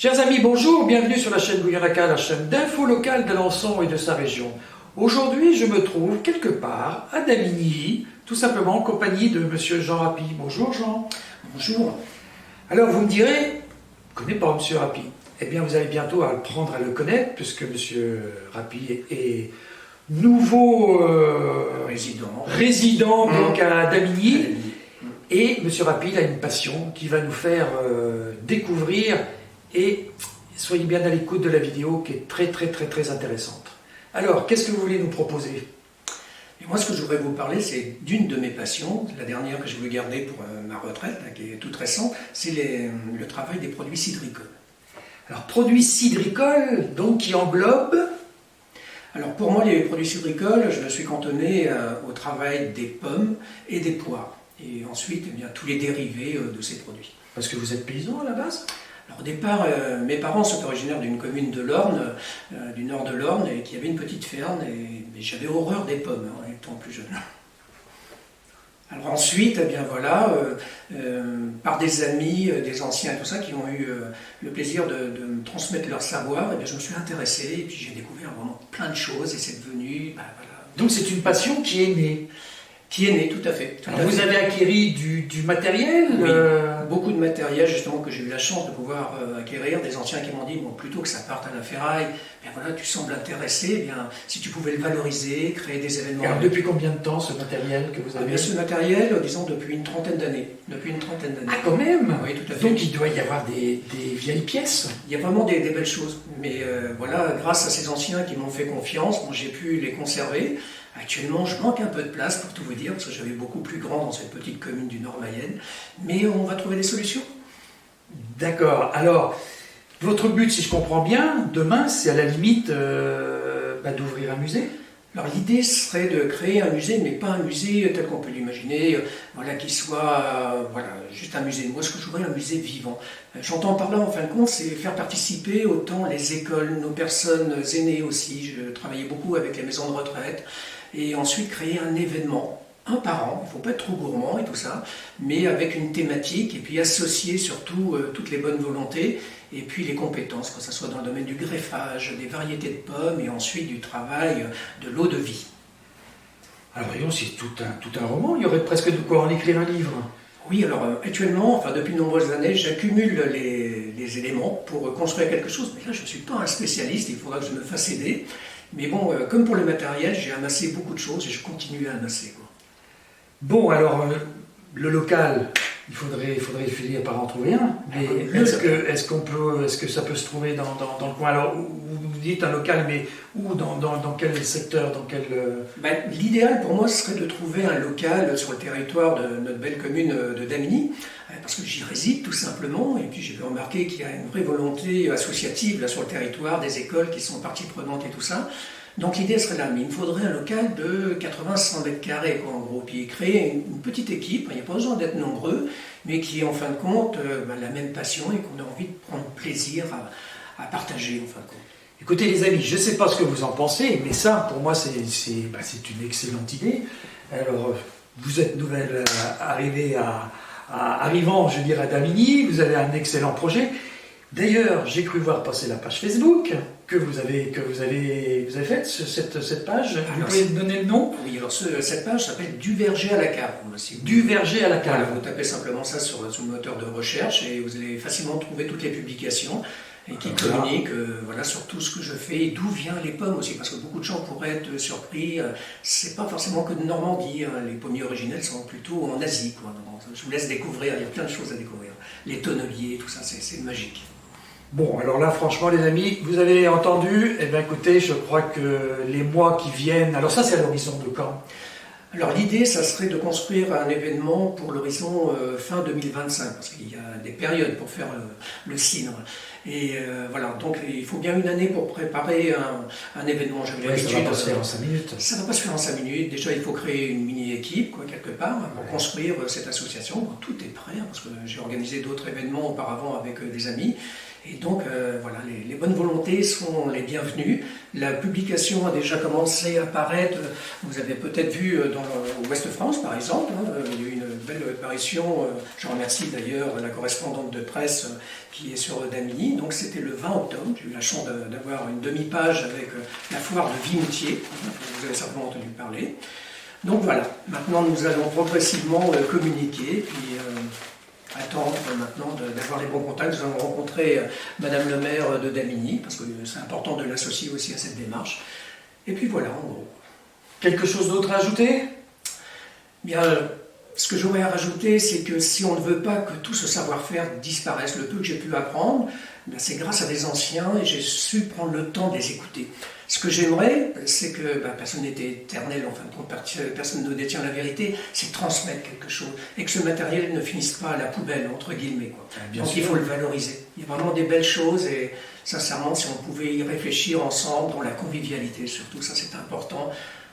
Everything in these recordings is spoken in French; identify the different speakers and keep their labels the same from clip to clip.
Speaker 1: Chers amis, bonjour, bienvenue sur la chaîne Guyanaca, la chaîne d'infos locales d'Alençon et de sa région. Aujourd'hui, je me trouve quelque part à Damigny, tout simplement en compagnie de Monsieur Jean Rapy. Bonjour Jean.
Speaker 2: Bonjour.
Speaker 1: Alors vous me direz, je ne connais pas Monsieur Rapy. Eh bien vous allez bientôt apprendre à le connaître, puisque Monsieur Rapy est nouveau résident donc à Damigny. Et Monsieur Rapy il a une passion qui va nous faire découvrir. Et soyez bien à l'écoute de la vidéo qui est très intéressante. Alors, qu'est-ce que vous voulez nous proposer?
Speaker 2: Et moi, ce que je voudrais vous parler, c'est d'une de mes passions, la dernière que je veux garder pour ma retraite, là, qui est toute récente, c'est le travail des produits cidricoles.
Speaker 1: Alors, produits cidricoles, donc qui englobent...
Speaker 2: Alors, pour moi, les produits cidricoles, je me suis cantonné au travail des pommes et des poires. Et ensuite, eh bien, tous les dérivés de ces produits.
Speaker 1: Parce que vous êtes paysan à la base?
Speaker 2: Alors, au départ, mes parents sont originaires d'une commune de l'Orne, du nord de l'Orne, et qui avait une petite ferme, mais j'avais horreur des pommes en étant plus jeune. Alors ensuite, eh bien voilà, par des amis, des anciens et tout ça, qui ont eu le plaisir de me transmettre leur savoir, eh bien, je me suis intéressé, et puis j'ai découvert vraiment plein de choses, et c'est devenu... Voilà.
Speaker 1: Donc c'est une passion qui est née?
Speaker 2: Qui est née, tout à fait.
Speaker 1: Vous avez acquis du matériel?
Speaker 2: Oui, beaucoup de matériel justement que j'ai eu la chance de pouvoir acquérir. Des anciens qui m'ont dit, bon, plutôt que ça parte à la ferraille, bien voilà, tu sembles intéressé, eh bien, si tu pouvais le valoriser, créer des événements.
Speaker 1: Alors, depuis combien de temps ce matériel que vous avez?
Speaker 2: Ce matériel, disons, depuis une trentaine d'années.
Speaker 1: Ah, quand même?
Speaker 2: Oui, tout à fait.
Speaker 1: Donc il doit y avoir des vieilles pièces?
Speaker 2: Il y a vraiment des belles choses. Mais voilà, grâce à ces anciens qui m'ont fait confiance, bon, j'ai pu les conserver. Actuellement, je manque un peu de place pour tout vous dire, parce que j'avais beaucoup plus grand dans cette petite commune du Nord-Mayenne. Mais on va trouver des solutions.
Speaker 1: D'accord. Alors, votre but, si je comprends bien, demain, c'est à la limite d'ouvrir un musée?
Speaker 2: Alors l'idée serait de créer un musée, mais pas un musée tel qu'on peut l'imaginer, voilà, qui soit juste un musée. Moi, ce que je voudrais, un musée vivant. J'entends par là, en fin de compte, c'est faire participer autant les écoles, nos personnes aînées aussi. Je travaillais beaucoup avec les maisons de retraite. Et ensuite, créer un événement, un par an. Il ne faut pas être trop gourmand et tout ça, mais avec une thématique, et puis associer surtout toutes les bonnes volontés, et puis les compétences, que ce soit dans le domaine du greffage, des variétés de pommes, et ensuite du travail de l'eau de vie.
Speaker 1: Alors voyons, c'est tout un roman, il y aurait presque de quoi en écrire un livre.
Speaker 2: Oui, alors actuellement, enfin depuis de nombreuses années, j'accumule les éléments pour construire quelque chose, mais là je ne suis pas un spécialiste, il faudra que je me fasse aider. Mais bon, comme pour le matériel, j'ai amassé beaucoup de choses et je continue à amasser, quoi.
Speaker 1: Bon, alors, le local, il faudrait finir par en trouver un. Mais est-ce que ça peut se trouver dans le coin? Alors, vous dites un local, mais où? Dans quel secteur?
Speaker 2: L'idéal pour moi serait de trouver un local sur le territoire de notre belle commune de Damigny, parce que j'y réside tout simplement, et puis j'ai pu remarquer qu'il y a une vraie volonté associative là, sur le territoire, des écoles qui sont partie prenante et tout ça. Donc l'idée serait là, mais il me faudrait un local de 80-100 mètres carrés, quoi, en gros, puis créer une petite équipe, il n'y a pas besoin d'être nombreux, mais qui est en fin de compte la même passion et qu'on a envie de prendre plaisir à partager en fin de compte.
Speaker 1: Écoutez les amis, je ne sais pas ce que vous en pensez, mais ça pour moi c'est une excellente idée. Alors vous êtes arrivant, je dirais, à Damigny, vous avez un excellent projet. D'ailleurs, j'ai cru voir passer la page Facebook que vous avez faite, cette page. Vous pouvez me donner le nom?
Speaker 2: Oui, alors cette page s'appelle Du verger à la cave.
Speaker 1: Du verger à la cave.
Speaker 2: Voilà, vous tapez simplement ça sur le moteur de recherche et vous allez facilement trouver toutes les publications et qui communiquent voilà, sur tout ce que je fais et d'où viennent les pommes aussi, parce que beaucoup de gens pourraient être surpris. C'est pas forcément que de Normandie, hein. Les pommiers originels sont plutôt en Asie, quoi. Je vous laisse découvrir, il y a plein de choses à découvrir. Les tonneliers, tout ça, c'est magique.
Speaker 1: Bon, alors là, franchement, les amis, vous avez entendu, eh bien écoutez, je crois que les mois qui viennent, alors ça c'est à l'horizon de quand?
Speaker 2: Alors l'idée, ça serait de construire un événement pour l'horizon fin 2025, parce qu'il y a des périodes pour faire le cidre. Et voilà, donc il faut bien une année pour préparer un événement.
Speaker 1: Ça ne va pas se faire en 5 minutes.
Speaker 2: Ça ne va pas se faire en 5 minutes. Déjà, il faut créer une mini-équipe, quoi, quelque part, pour construire cette association. Bon, tout est prêt, hein, parce que j'ai organisé d'autres événements auparavant avec des amis. Et donc, voilà, les bonnes volontés sont les bienvenues. La publication a déjà commencé à apparaître. Vous avez peut-être vu dans l'Ouest France, par exemple, hein, il y a eu belle parution. Je remercie d'ailleurs la correspondante de presse qui est sur Damigny. Donc c'était le 20 octobre. J'ai eu la chance d'avoir une demi-page avec la foire de Vimoutier. Vous avez certainement entendu parler. Donc voilà, maintenant nous allons progressivement communiquer, puis attendre maintenant d'avoir les bons contacts. Nous allons rencontrer Madame le maire de Damigny, parce que c'est important de l'associer aussi à cette démarche. Et puis voilà, en gros.
Speaker 1: Quelque chose d'autre à ajouter?
Speaker 2: Bien, ce que j'aurais à rajouter, c'est que si on ne veut pas que tout ce savoir-faire disparaisse, le peu que j'ai pu apprendre, c'est grâce à des anciens et j'ai su prendre le temps de les écouter. Ce que j'aimerais, c'est que personne n'est éternel, en fin de compte, personne ne détient la vérité, c'est de transmettre quelque chose et que ce matériel ne finisse pas à la poubelle, entre guillemets, quoi. Donc il faut le valoriser. Il y a vraiment des belles choses et sincèrement, si on pouvait y réfléchir ensemble, dans la convivialité surtout, ça c'est important.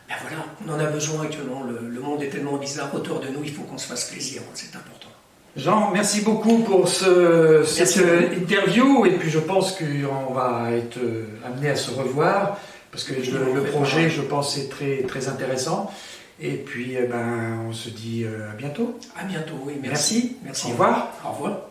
Speaker 2: Ben voilà, on en a besoin actuellement, le monde est tellement bizarre autour de nous, il faut qu'on se fasse plaisir, c'est important.
Speaker 1: Jean, merci beaucoup pour cette interview, et puis je pense qu'on va être amené à se revoir, parce que le projet, je pense, est très, très intéressant. Et puis, on se dit à bientôt.
Speaker 2: À bientôt, oui, merci.
Speaker 1: Au revoir.
Speaker 2: Au revoir.